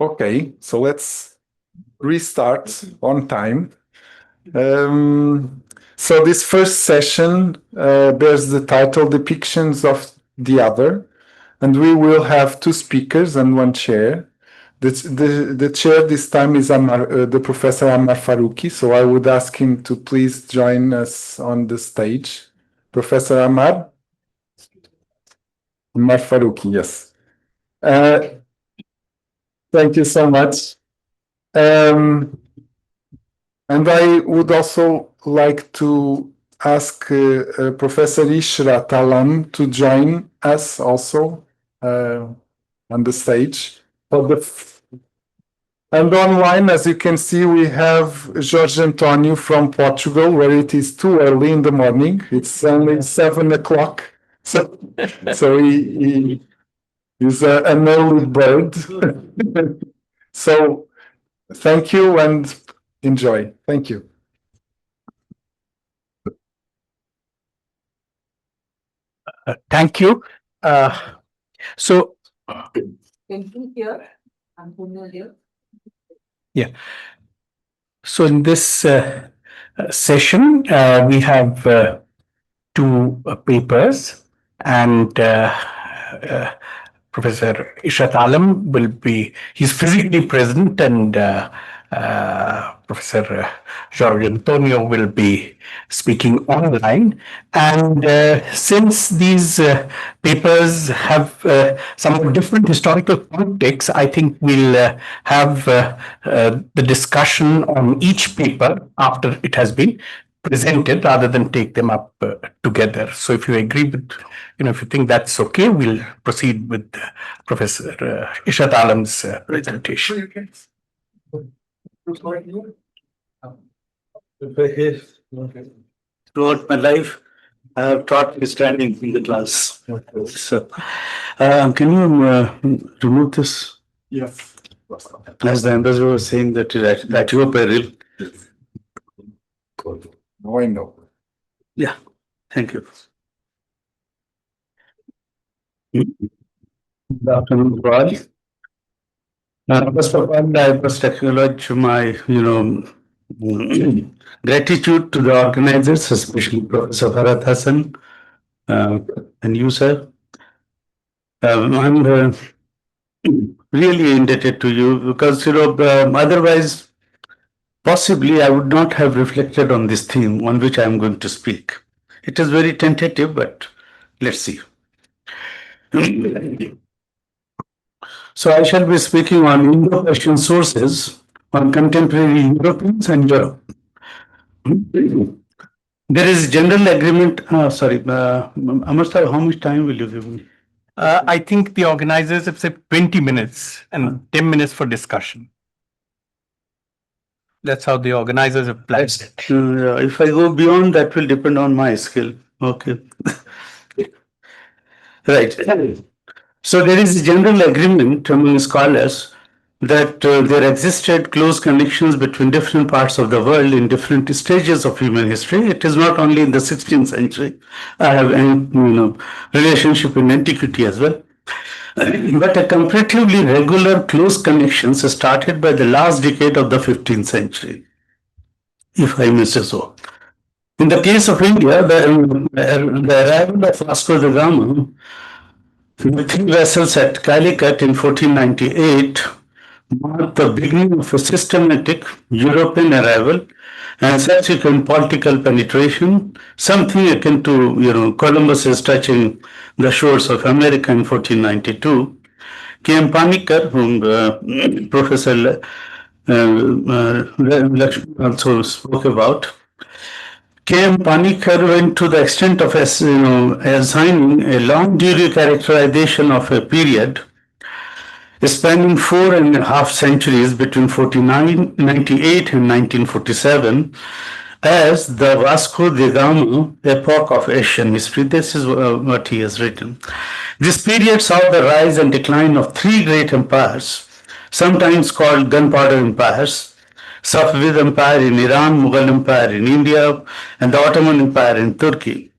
Okay, so let's restart on time. So this first session bears the title Depictions of the Other, and we will have two speakers and one chair. The chair this time is the Professor Amar Farooqui, so I would ask him to please join us on the stage. Professor Amar? Amar Farooqui, yes. Thank you so much. And I would also like to ask Professor Ishrat to join us also on the stage. And online, as you can see, we have Jorge Antonio from Portugal, where it is too early in the morning. It's only 7 o'clock. So he is an early bird. So thank you and enjoy. Thank you. Thank you. So, yeah. So in this session, we have two papers, and Professor Ishrat will be, he's physically present, and Professor Jorge Antonio will be speaking online. And since these papers have somewhat different historical context, I think we'll have the discussion on each paper after it has been presented rather than take them up together. So if you agree with, if you think that's okay, we'll proceed with Professor Ishrat Alam's presentation. Throughout my life, I have taught me standing in the class. So, can you remove this? Yes. As the ambassador was saying that at your peril. Now I know. Yeah, thank you. Good afternoon, Raj. First of all, I must acknowledge my, gratitude to the organizers, especially Professor Farhat Hassan and you, sir. I'm really indebted to you because, otherwise, possibly I would not have reflected on this theme on which I am going to speak. It is very tentative, but let's see. So I shall be speaking on Indo-Persian sources on contemporary Europeans and Europe. There is general agreement. Amar sir, how much time will you give me? I think the organizers have said 20 minutes and 10 minutes for discussion. That's how the organizers have planned it. If I go beyond, that will depend on my skill. Okay. Right. So there is a general agreement among scholars that there existed close connections between different parts of the world in different stages of human history. It is not only in the 16th century. I have relationship in antiquity as well. But a comparatively regular close connections started by the last decade of the 15th century, if I may say so. In the case of India, the arrival of Vasco da Gama with 3 vessels at Calicut in 1498 marked the beginning of a systematic European arrival and subsequent political penetration, something akin to, Columbus is touching the shores of America in 1492. K.M. Panikkar, whom Professor Lakshman also spoke about, K.M. Panikkar went to the extent of assigning a long duty characterization of a period spanning 4.5 centuries between 1498 and 1947 as the Vasco da Gama epoch of Asian history. This is what he has written. This period saw the rise and decline of 3 great empires, sometimes called gunpowder empires: Safavid Empire in Iran, Mughal Empire in India, and the Ottoman Empire in Turkey.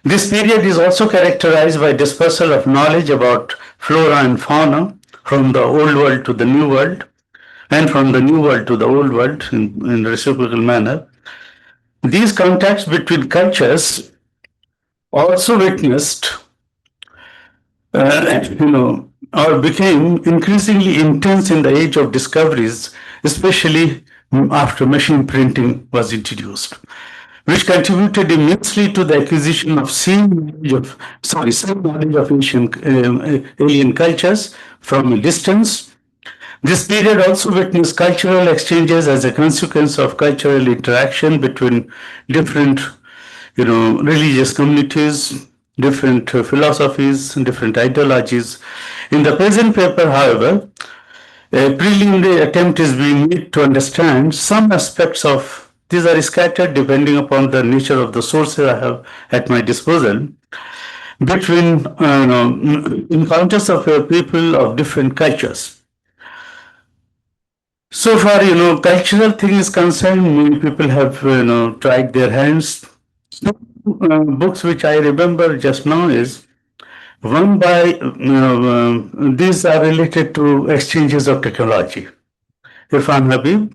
This period is also characterized by dispersal of knowledge about flora and fauna from the old world to the new world, and from the new world to the old world in reciprocal manner. These contacts between cultures also witnessed, or became increasingly intense in the age of discoveries, especially after machine printing was introduced, which contributed immensely to the acquisition of some knowledge of alien cultures from a distance. This period also witnessed cultural exchanges as a consequence of cultural interaction between different, religious communities, different philosophies, different ideologies. In the present paper, however, a preliminary attempt is being made to understand some aspects of these are scattered depending upon the nature of the sources I have at my disposal between encounters of people of different cultures. So far, cultural thing is concerned, many people have, tried their hands. Two books which I remember just now is one by, these are related to exchanges of technology. Irfan Habib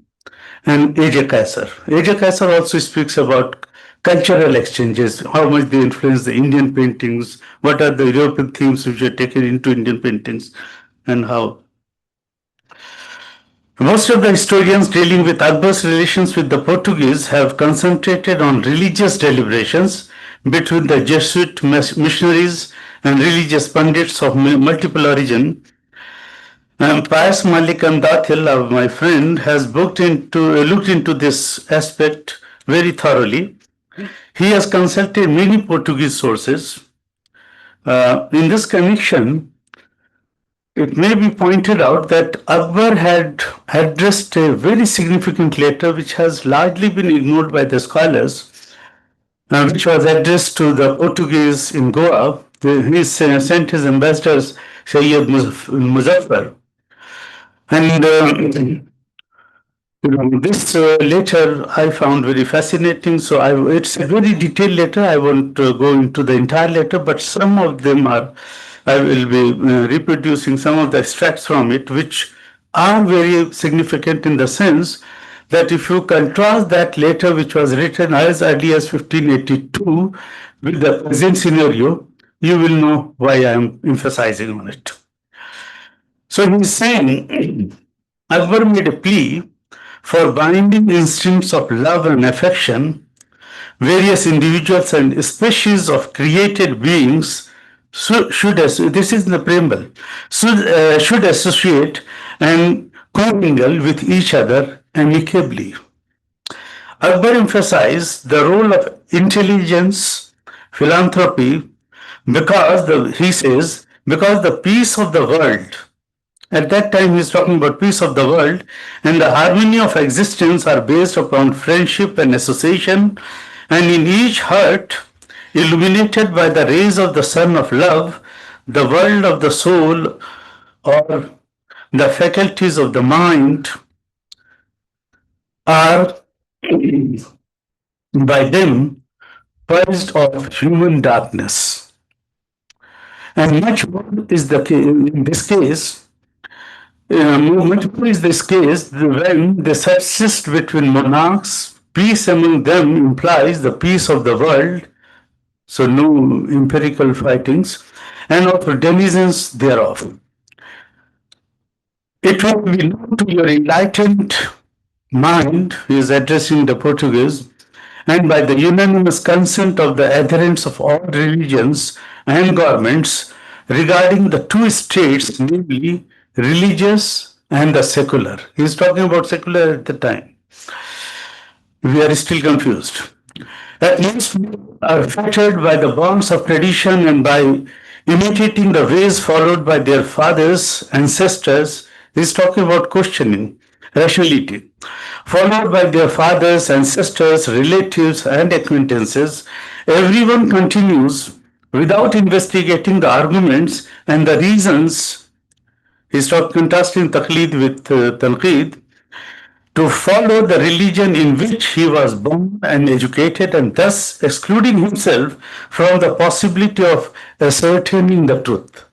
and A.J. Kaiser. A.J. Kaiser also speaks about cultural exchanges, how much they influence the Indian paintings, what are the European themes which are taken into Indian paintings, and how. Most of the historians dealing with Akbar's relations with the Portuguese have concentrated on religious deliberations between the Jesuit missionaries and religious pundits of multiple origin. Pius Malik Datil, my friend, has looked into this aspect very thoroughly. He has consulted many Portuguese sources. In this connection, it may be pointed out that Akbar had addressed a very significant letter which has largely been ignored by the scholars, which was addressed to the Portuguese in Goa. He sent his ambassadors, Sayyid Muzaffar. And this letter I found very fascinating. So it's a very detailed letter. I won't go into the entire letter, but some of them are. I will be reproducing some of the extracts from it, which are very significant in the sense that if you contrast that letter, which was written as early as 1582, with the present scenario, you will know why I am emphasizing on it. So he's saying Akbar made a plea for binding instincts of love and affection. Various individuals and species of created beings should this is in the preamble, should associate and commingle with each other amicably. Akbar emphasized the role of intelligence, philanthropy, he says, because the peace of the world, at that time he's talking about peace of the world, and the harmony of existence are based upon friendship and association, and in each heart, illuminated by the rays of the sun of love, the world of the soul or the faculties of the mind are by them purged of human darkness. And much more is the case in this case. Much more is this case when they subsist between monarchs. Peace among them implies the peace of the world, so no empirical fightings, and of denizens thereof. It will be known to your enlightened mind, he is addressing the Portuguese, and by the unanimous consent of the adherents of all religions and governments regarding the two states, namely religious and the secular. He is talking about secular at the time. We are still confused. At least we are fettered by the bonds of tradition and by imitating the ways followed by their fathers, ancestors. He is talking about questioning, rationality. Followed by their fathers, ancestors, relatives, and acquaintances, everyone continues without investigating the arguments and the reasons. He's contrasting taqlid with tanqid. to follow the religion in which he was born and educated, and thus excluding himself from the possibility of ascertaining the truth.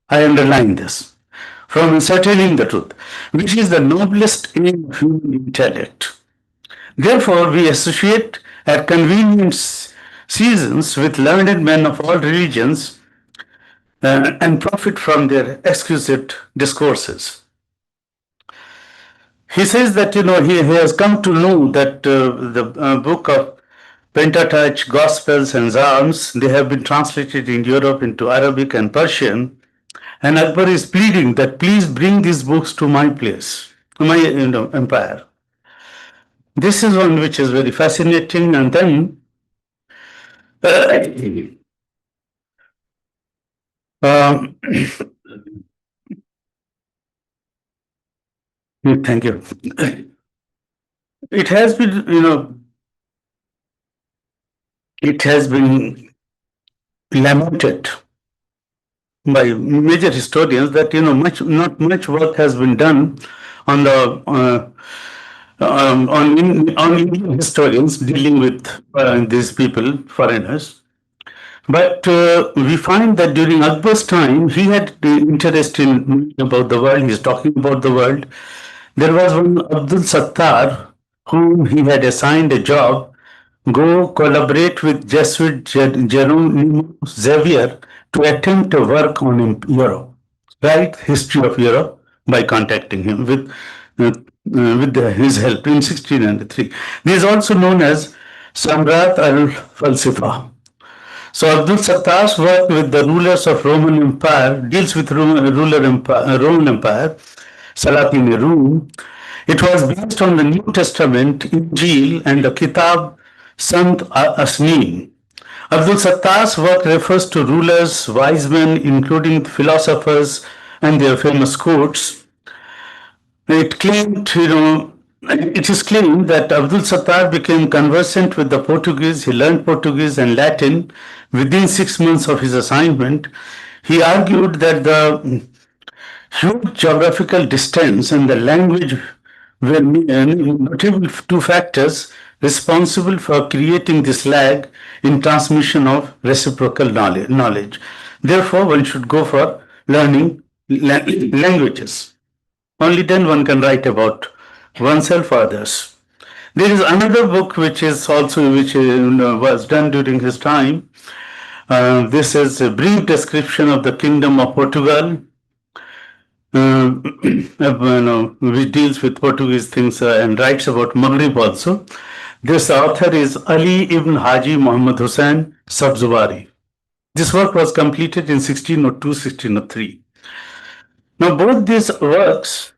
I underline this. From ascertaining the truth, which is the noblest aim of human intellect. Therefore, we associate at convenient seasons with learned men of all religions and profit from their exquisite discourses. He says that he has come to know that the book of Pentateuch, Gospels, and Psalms, they have been translated in Europe into Arabic and Persian. And Akbar is pleading that please bring these books to my place, to my empire. This is one which is very fascinating. And then thank you. It has been, it has been lamented by major historians that not much work has been done on the on Indian historians dealing with these people, foreigners. But we find that during Akbar's time, he had the interest in about the world. He's talking about the world. There was one Abdul Sattar whom he had assigned a job. Go collaborate with Jesuit Jeronimo Xavier to attempt a work on Europe. Write history of Europe by contacting him with his help in 1693. This is also known as Samrat al-Falsifa. So Abdul Sattar's work with the rulers of Roman Empire deals with Roman Empire, Salatin Rum. It was based on the New Testament, Injil, and the Kitab Sant Asnim. Abdul Sattar's work refers to rulers, wise men, including philosophers, and their famous quotes. It is claimed that Abdul Sattar became conversant with the Portuguese. He learned Portuguese and Latin within 6 months of his assignment. He argued that the huge geographical distance and the language were notable two factors responsible for creating this lag in transmission of reciprocal knowledge. Therefore, one should go for learning languages. Only then one can write about oneself or others. There is another book which was done during his time. This is a brief description of the Kingdom of Portugal, which deals with Portuguese things and writes about Maghrib also. This author is Ali ibn Haji Muhammad Hussain Sabzuwari. This work was completed in 1602-1603. Now, both these works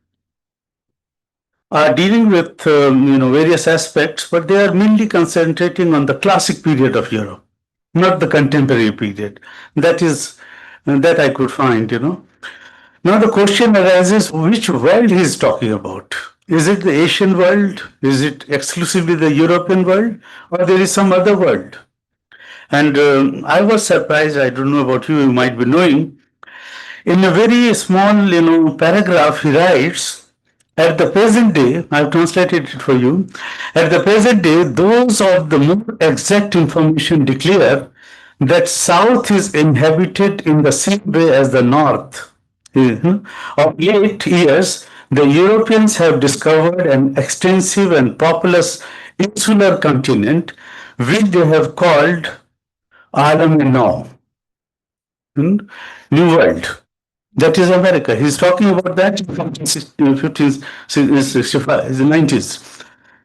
are dealing with various aspects, but they are mainly concentrating on the classic period of Europe, not the contemporary period. That I could find. Now the question arises: which world he is talking about? Is it the Asian world? Is it exclusively the European world, or there is some other world? And I was surprised. I don't know about you. You might be knowing. In a very small, paragraph, he writes. At the present day, I've translated it for you. At the present day, those of the more exact information declare that South is inhabited in the same way as the North. Of late years, the Europeans have discovered an extensive and populous insular continent, which they have called Alam Now, New World. That is America. He's talking about that in 1565, the 90s.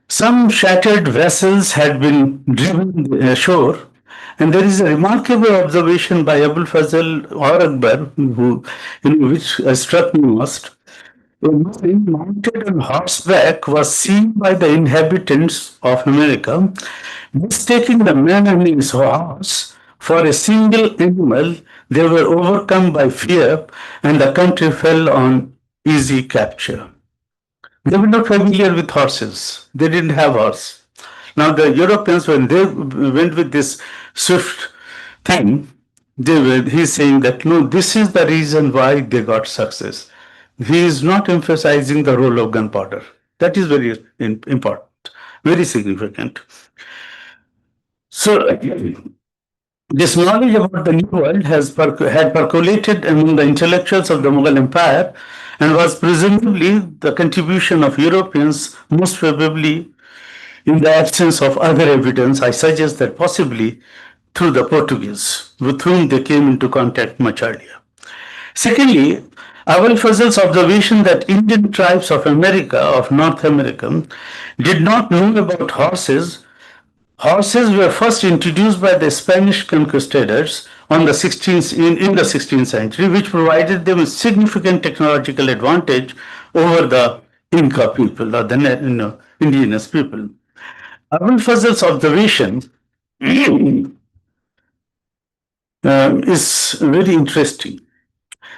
Some shattered vessels had been driven ashore, and there is a remarkable observation by Abul Fazl or Akbar, which struck me most. A man mounted on horseback was seen by the inhabitants of America, mistaking the man and his horse for a single animal. They were overcome by fear, and the country fell on easy capture. They were not familiar with horses. They didn't have horse. Now the Europeans, when they went with this swift thing, he's saying that no, this is the reason why they got success. He is not emphasizing the role of gunpowder. That is very important, very significant. So, this knowledge about the New World had percolated among the intellectuals of the Mughal Empire and was presumably the contribution of Europeans, most probably in the absence of other evidence. I suggest that possibly through the Portuguese, with whom they came into contact much earlier. Secondly, Abul Fazl's observation that Indian tribes of America, of North America, did not know about horses. Horses were first introduced by the Spanish conquistadors in the 16th century, which provided them a significant technological advantage over the Inca people or the indigenous people. Abul Fazl's observation is very interesting.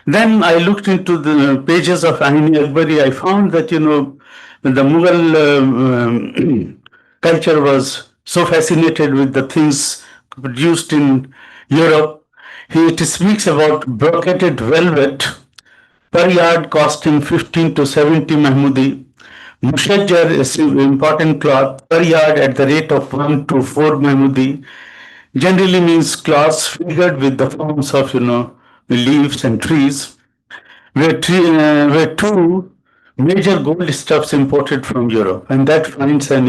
Then I looked into the pages of Ain Akbari. I found that, the Mughal culture was so fascinated with the things produced in Europe. It speaks about brocaded velvet per yard costing 15 to 70 Mahmudi. Mushajjar is an important cloth per yard at the rate of 1 to 4 Mahmudi. Generally means cloths figured with the forms of, leaves and trees. Were two major gold stuffs imported from Europe, and that finds an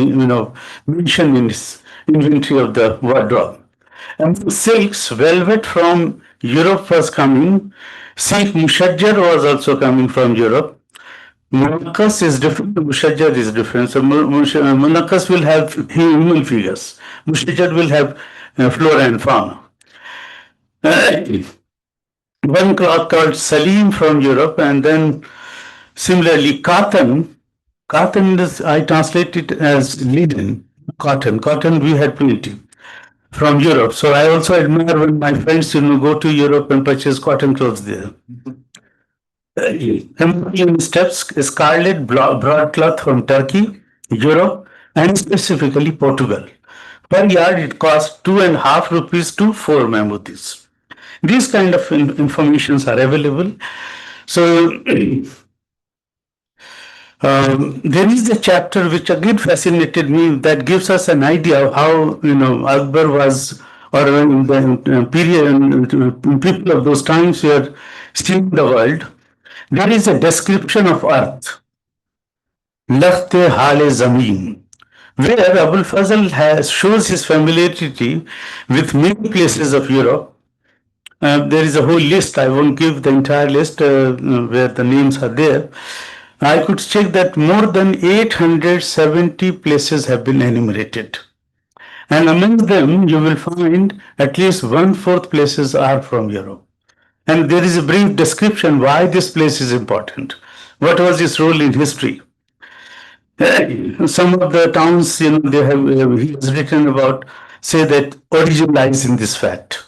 mention in this inventory of the wardrobe. And silks, velvet from Europe was coming. Silk mushajjar was also coming from Europe. Munakkas is different, mushajjar is different. So munakkas will have human figures. Mushajjar will have flora and fauna. One cloth called Salim from Europe, and then similarly cotton. Cotton is, I translate it as linen. Cotton. Cotton we had plenty from Europe. So I also admire when my friends go to Europe and purchase cotton clothes there. Embroidery steps, scarlet broadcloth from Turkey, Europe, and specifically Portugal. Per yard, it costs 2.5 rupees to 4 Mahmudis. These kind of informations are available. So there is a chapter which again fascinated me that gives us an idea of how Akbar was, or in the period, people of those times were seeing the world. There is a description of earth, Lakhte Hale Zameen, where Abul Fazl shows his familiarity with many places of Europe. There is a whole list. I won't give the entire list where the names are there. I could check that more than 870 places have been enumerated. And among them, you will find at least 1/4 places are from Europe. And there is a brief description why this place is important. What was its role in history? Some of the towns, he has written about, say that origin lies in this fact.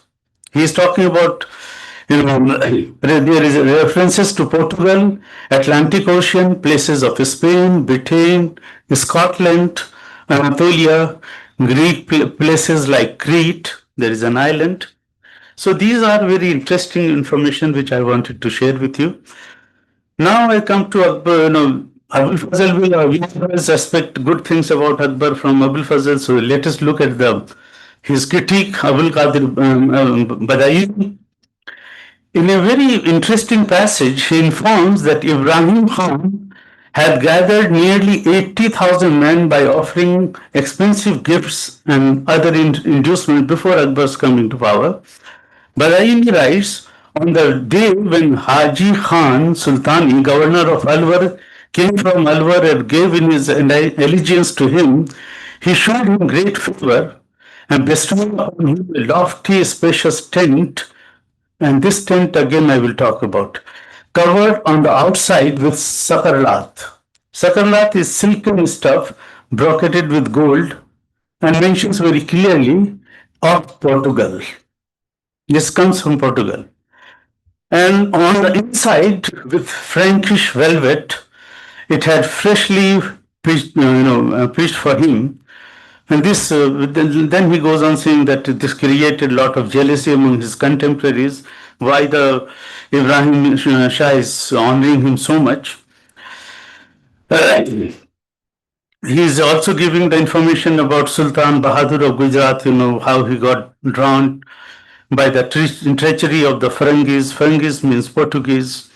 He is talking about, there is references to Portugal, Atlantic Ocean, places of Spain, Britain, Scotland, Anatolia, Greek places like Crete. There is an island. So these are very interesting information which I wanted to share with you. Now I come to Akbar. Abul Fazl will always expect good things about Akbar from Abul Fazl. So let us look at his critique, Abul Qadir Badai. In a very interesting passage, he informs that Ibrahim Khan had gathered nearly 80,000 men by offering expensive gifts and other inducements before Akbar's coming to power. Badaini writes, on the day when Haji Khan Sultani, governor of Alwar, came from Alwar and gave in his allegiance to him, he showed him great favor and bestowed upon him a lofty, spacious tent. And this tent again I will talk about, covered on the outside with sakarlat. Sakarlat is silken stuff brocaded with gold and mentions very clearly of Portugal. This comes from Portugal. And on the inside, with Frankish velvet, it had freshly pitched for him. And this, then he goes on saying that this created a lot of jealousy among his contemporaries, why the Ibrahim Shah is honoring him so much. he is also giving the information about Sultan Bahadur of Gujarat, how he got drawn by the treachery of the Ferengis. Ferengis means Portuguese.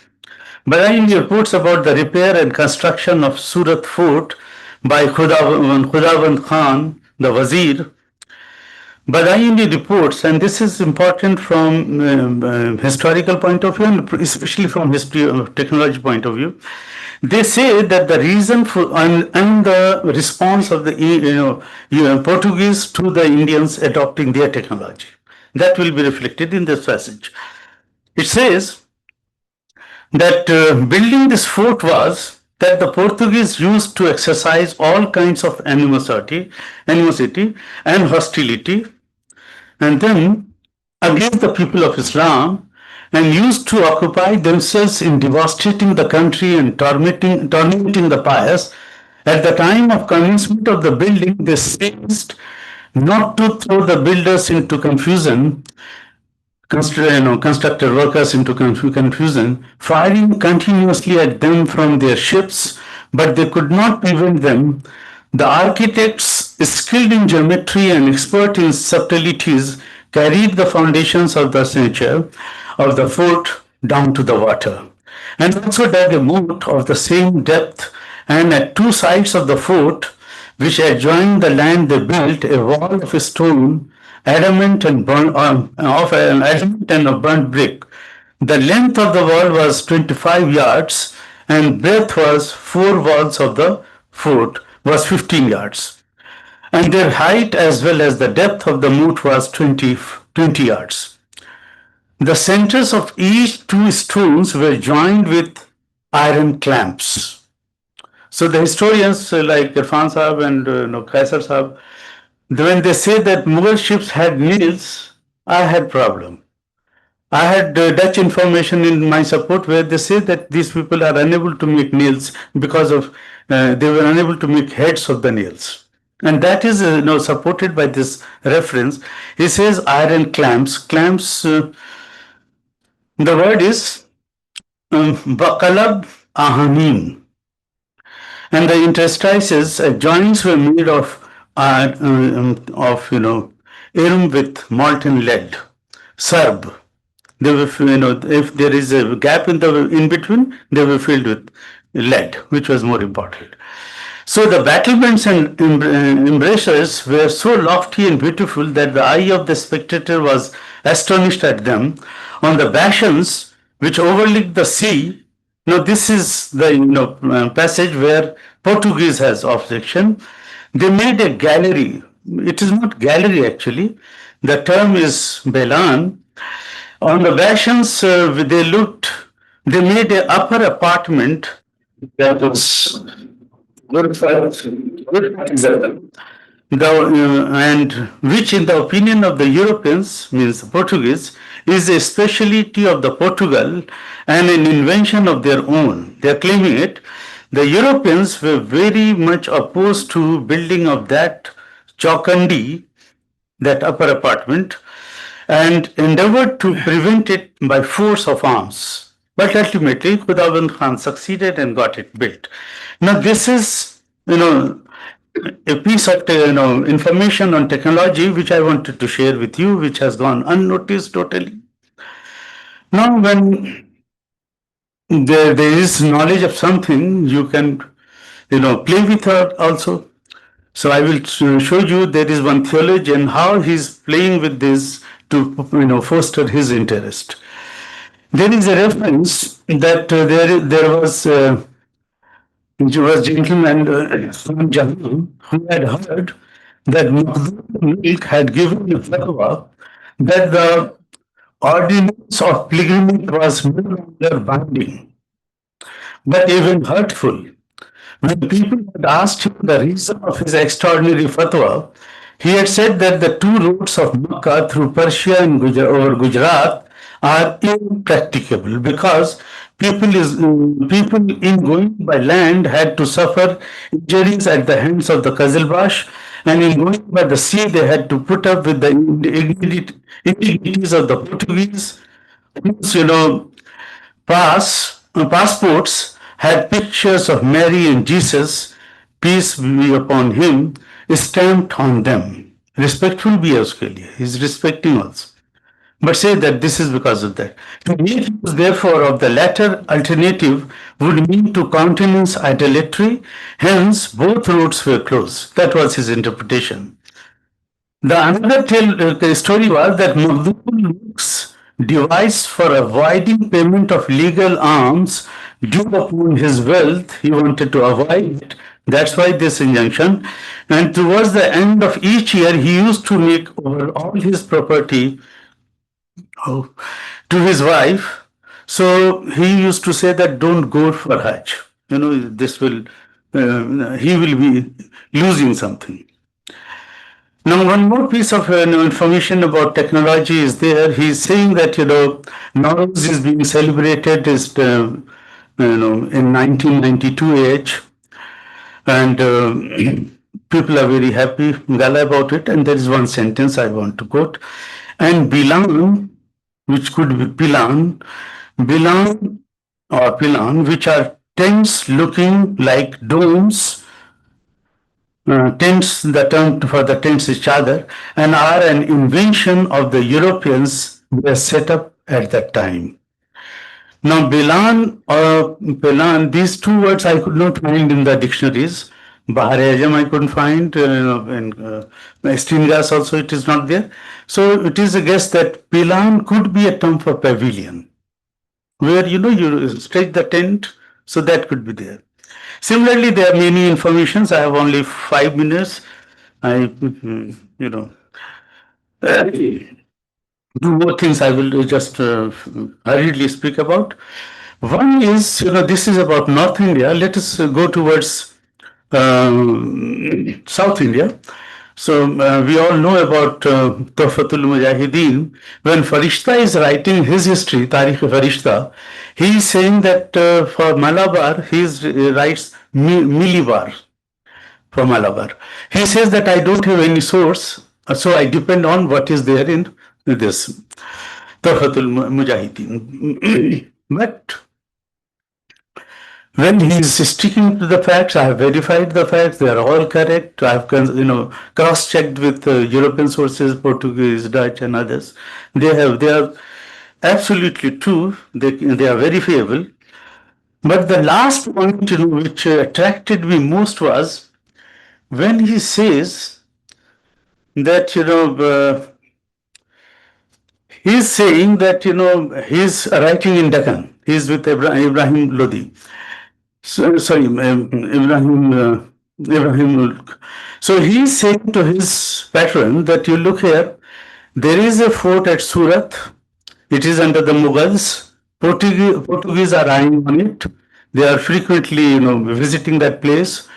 Bahrain reports about the repair and construction of Surat Fort by Khudavand Khan, the Wazir. Bahraini reports, and this is important from historical point of view, and especially from history of technology point of view. They say that the reason for and the response of the Portuguese to the Indians adopting their technology, that will be reflected in this passage. It says that building this fort was that the Portuguese used to exercise all kinds of animosity and hostility, and then against the people of Islam, and used to occupy themselves in devastating the country and tormenting the pious. At the time of commencement of the building, they ceased not to throw the builders into confusion, constructed workers into confusion, firing continuously at them from their ships, but they could not prevent them. The architects, skilled in geometry and expert in subtleties, carried the foundations of the structure of the fort down to the water, and also dug a moat of the same depth, and at two sides of the fort, which adjoined the land, they built a wall of stone, adamant and of burnt brick. The length of the wall was 25 yards, and breadth was four walls of the fort was 15 yards. And their height as well as the depth of the moat was 20 yards. The centers of each two stones were joined with iron clamps. So the historians like Irfan Sahab and Kaisar Sahab, when they say that Mughal ships had nails, I had problem. I had Dutch information in my support where they say that these people are unable to make nails because of they were unable to make heads of the nails, and that is supported by this reference. He says iron clamps. Clamps. The word is bakalab ahanim, and the interstices joints were made of iron with molten lead, serb. They were, if there is a gap in between, they were filled with lead, which was more important. So the battlements and embrasures were so lofty and beautiful that the eye of the spectator was astonished at them. On the bastions which overlooked the sea, now this is the passage where Portuguese has objection. They made a gallery. It is not gallery actually. The term is belan. On the bastions, they made an upper apartment that was and which in the opinion of the Europeans, means the Portuguese, is a speciality of the Portugal and an invention of their own. They are claiming it. The Europeans were very much opposed to building of that chokandi, that upper apartment, and endeavored to prevent it by force of arms. But ultimately, Khudavand Khan succeeded and got it built. Now, this is, a piece of information on technology which I wanted to share with you, which has gone unnoticed totally. Now, when there is knowledge of something, you can, play with it also. So I will show you there is one theologian how he's playing with this to foster his interest. There is a reference that there was a gentleman from Jahan who had heard that Milk had given a fatwa that the ordinance of pilgrimage was no longer binding, but even hurtful. When people had asked him the reason of his extraordinary fatwa, he had said that the two roads of Makkah through Persia and over Gujarat are impracticable because people in going by land had to suffer injuries at the hands of the Qazilbash, and in going by the sea they had to put up with the indignities of the Portuguese, whose passports had pictures of Mary and Jesus, peace be upon him, stamped on them. Respectful be उसके लिए. He's respecting also. But say that this is because of that. To make use, therefore, of the latter alternative would mean to countenance idolatry, hence both roads were closed. That was his interpretation. The another story was that Makhdoom's device for avoiding payment of legal alms due upon his wealth, he wanted to avoid it. That's why this injunction. And towards the end of each year, he used to make over all his property to his wife. So he used to say that don't go for Hajj. This will, he will be losing something. Now, one more piece of information about technology is there. He's saying that, Nowruz is being celebrated in 1992 age. And people are very happy, gala about it. And there is one sentence I want to quote. And Bilan, which could be Pilan, which are tents looking like domes. Tents, the term for the tents is chadar, and are an invention of the Europeans were set up at that time. Now, Bilan or Pilan, these two words I could not find in the dictionaries. Bahar Ajam I couldn't find, in Stingas also it is not there. So it is a guess that Pilan could be a term for pavilion, where you stretch the tent, so that could be there. Similarly, there are many informations. I have only 5 minutes. Two more things I will just hurriedly speak about. One is, this is about North India. Let us go towards South India. So we all know about Tuhfatul Mujahideen. When Farishta is writing his history, Tarikh Farishta, he is saying that for Malabar, he writes Milibar for Malabar. He says that I don't have any source, so I depend on what is there in this Tuhfatul Mujahideen. But when he is sticking to the facts, I have verified the facts, they are all correct. I have cross-checked with European sources, Portuguese, Dutch and others. They are absolutely true, they are verifiable. But the last point which attracted me most was when he says that he's saying that he's writing in Deccan, he's with Ibrahim Lodi. Ibrahim. So he's saying to his patron that you look here, there is a fort at Surat. It is under the Mughals. Portuguese are eyeing on it. They are frequently, visiting that place.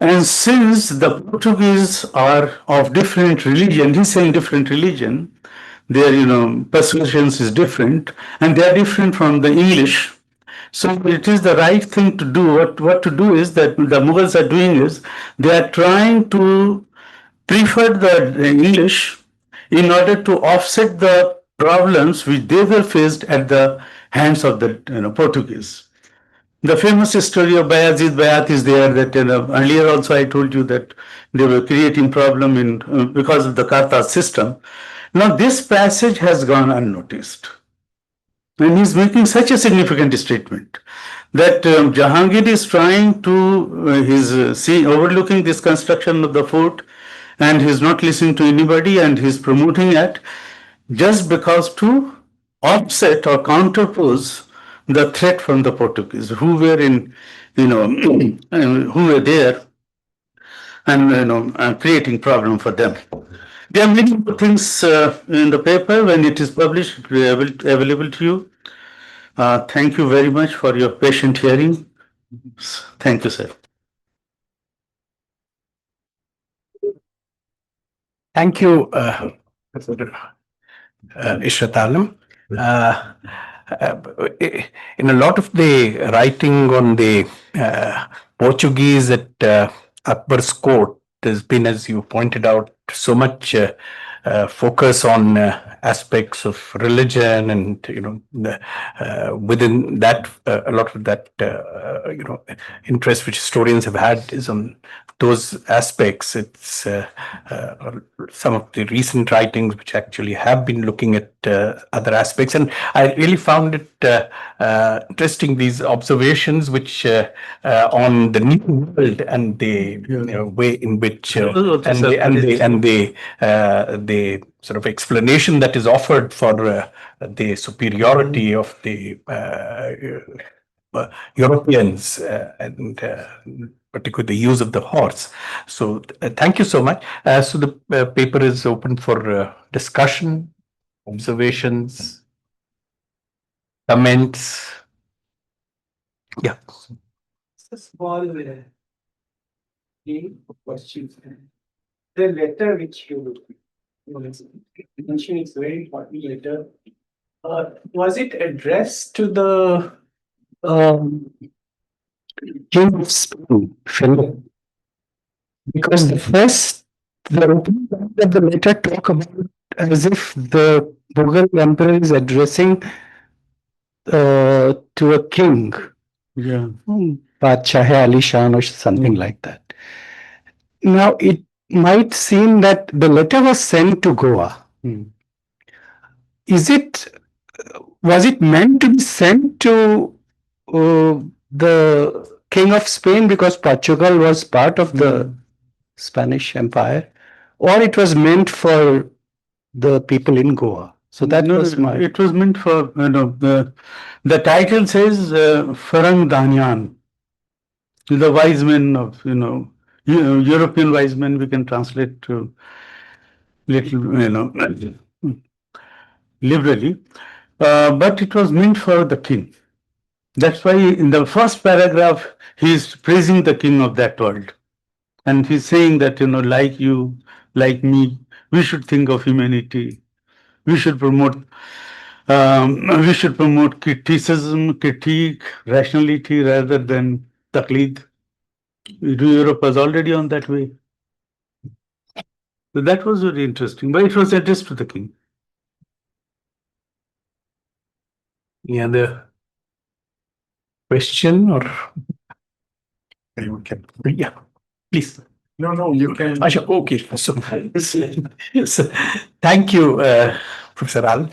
And since the Portuguese are of different religion, he's saying different religion, their, persuasions is different, and they are different from the English. So it is the right thing to do. What to do is that the Mughals are doing is they are trying to prefer the English in order to offset the problems which they were faced at the hands of the Portuguese. The famous story of Bayazid Bayat is there that earlier also I told you that they were creating problem because of the Karta system. Now this passage has gone unnoticed. And he's making such a significant statement that Jahangir is trying to, overlooking this construction of the fort, and he's not listening to anybody, and he's promoting it just because to offset or counterpose the threat from the Portuguese, who were who were there and creating problem for them. There are many things in the paper. When it is published, it will be available to you. Thank you very much for your patient hearing. Thank you, sir. Thank you, Ishrat Alam. In a lot of the writing on the Portuguese at Akbar's court, there's been, as you pointed out, so much focus on aspects of religion, and within that, a lot of that interest which historians have had is on those aspects. It's some of the recent writings which actually have been looking at other aspects, and I really found it interesting, these observations which on the new world and the way in which the sort of explanation that is offered for the superiority of the Europeans, and particularly the use of the horse. So thank you so much. So the paper is open for discussion, observations, comments. Yeah. It's a small question. The letter which you mentioned is very important letter. Was it addressed to the King of Spain, Philip? Because the opening line of the letter talk about as if the Mughal emperor is addressing to a king, Yeah. Badshah Ali Shan or something like that. Now, it might seem that the letter was sent to Goa. Was it meant to be sent to the King of Spain because Portugal was part of the Spanish Empire, or it was meant for the people in Goa? So that was my. It was meant for the title says Farang Danyan, the wise men of European wise men. We can translate to little liberally, but it was meant for the king. That's why in the first paragraph he is praising the king of that world, and he's saying that like you, like me, we should think of humanity. We should promote criticism, critique, rationality rather than taqleed. Europe was already on that way. So that was very interesting, but it was addressed to the king. Any other question or you can? Yeah, please. No, you can. Okay. So, thank you, Professor Al.